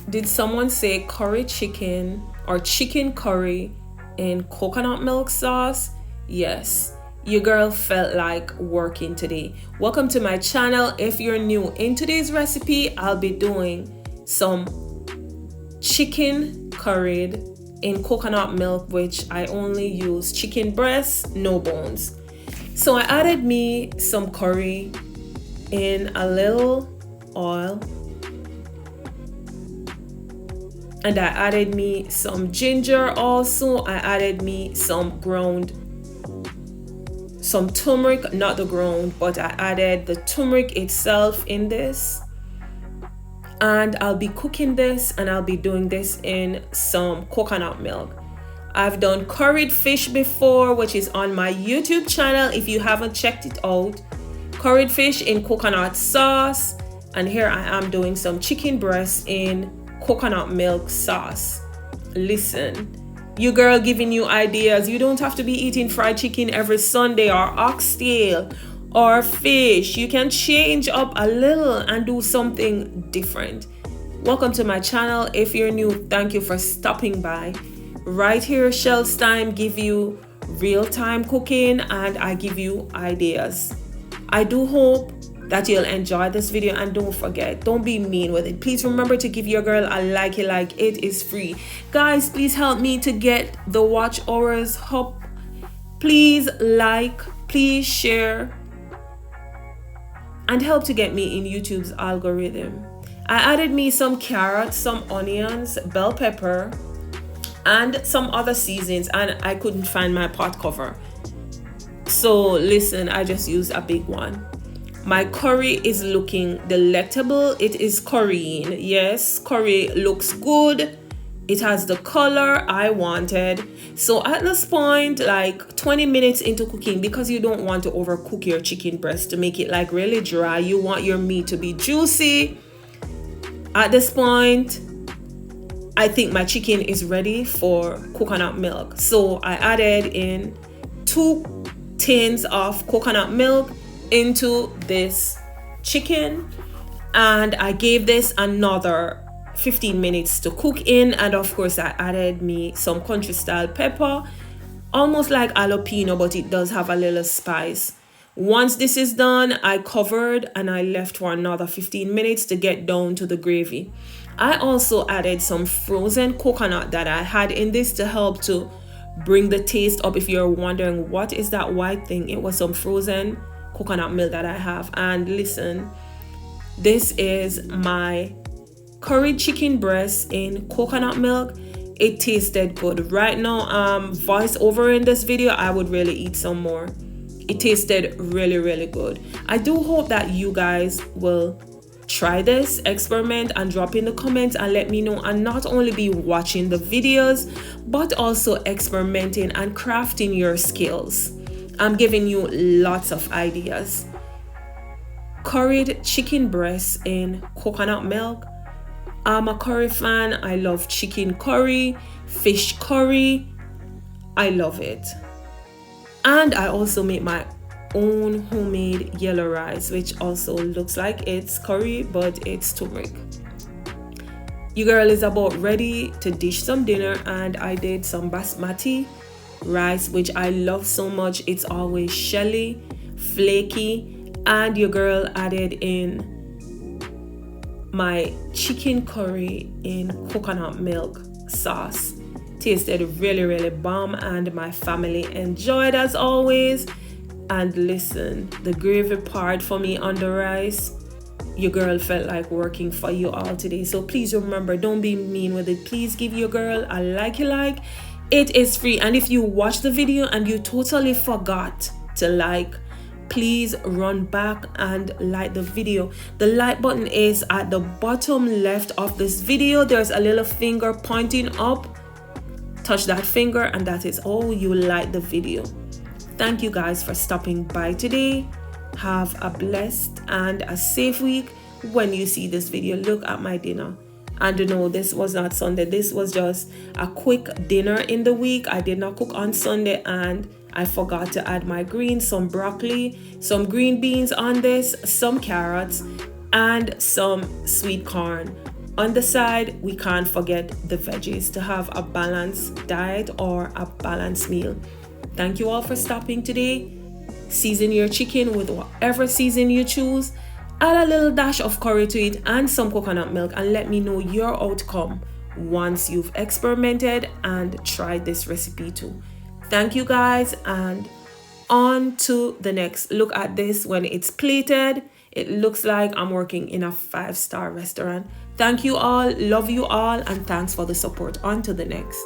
Did someone say curry chicken or chicken curry in coconut milk sauce? Yes, your girl felt like working today. Welcome to my channel. If you're new, in today's recipe, I'll be doing some chicken curried in coconut milk, which I only use chicken breasts, no bones. So I added me some curry in a little oil, and I added me some ginger also. I added me some turmeric, not the ground, but I added the turmeric itself in this. And I'll be cooking this, and I'll be doing this in some coconut milk. I've done curried fish before, which is on my YouTube channel if you haven't checked it out. Curried fish in coconut sauce, and here I am doing some chicken breasts in coconut milk sauce. Listen, you girl giving you ideas. You don't have to be eating fried chicken every Sunday or oxtail or fish. You can change up a little and do something different. Welcome to my channel. If you're new, thank you for stopping by. Right here, Shells Time give you real-time cooking, and I give you ideas. I do hope that you'll enjoy this video, and don't forget, don't be mean with it. Please remember to give your girl a like. It is free. Guys, please help me to get the watch hours up. Please like, please share, and help to get me in YouTube's algorithm. I added me some carrots, some onions, bell pepper, and some other seasonings, and I couldn't find my pot cover. So listen, I just used a big one. My curry is looking delectable. It is currying. Yes, curry looks good. It has the color I wanted. So at this point, like 20 minutes into cooking, because you don't want to overcook your chicken breast to make it like really dry. You want your meat to be juicy. At this point, I think my chicken is ready for coconut milk. So I added in 2 tins of coconut milk into this chicken, and I gave this another 15 minutes to cook in. And of course I added me some country style pepper, almost like jalapeno, but it does have a little spice. Once this is done, I covered and I left for another 15 minutes to get down to the gravy. I also added some frozen coconut that I had in this to help to bring the taste up. If you're wondering what is that white thing, it was some frozen coconut milk that I have. And listen, this is my curried chicken breast in coconut milk. It tasted good. Right now, voice over in this video, I would really eat some more. It tasted really good. I do hope that you guys will try this, experiment, and drop in the comments and let me know, and not only be watching the videos but also experimenting and crafting your skills. I'm giving you lots of ideas. Curried chicken breasts in coconut milk. I'm a curry fan. I love chicken curry, fish curry. I love it. And I also make my own homemade yellow rice, which also looks like it's curry, but it's turmeric. Your girl is about ready to dish some dinner, and I did some basmati rice, which I love so much. It's always shelly, flaky, and your girl added in my chicken curry in coconut milk sauce. Tasted really bomb, and my family enjoyed as always. And listen, the gravy part for me on the rice, your girl felt like working for you all today. So please remember, don't be mean with it. Please give your girl a like. It is free. And if you watch the video and you totally forgot to like, please run back and like the video. The like button is at the bottom left of this video. There's a little finger pointing up. Touch that finger, and that is all you like the video. Thank you guys for stopping by today. Have a blessed and a safe week. When you see this video, look at my dinner. And no, this was not Sunday. This was just a quick dinner in the week. I did not cook on Sunday, and I forgot to add my greens, some broccoli, some green beans on this, some carrots, and some sweet corn. On the side, we can't forget the veggies to have a balanced diet or a balanced meal. Thank you all for stopping today. Season your chicken with whatever season you choose. Add a little dash of curry to it and some coconut milk, and let me know your outcome once you've experimented and tried this recipe too. Thank you guys, and on to the next. Look at this when it's plated. It looks like I'm working in a 5-star restaurant. Thank you all, love you all, and thanks for the support. On to the next.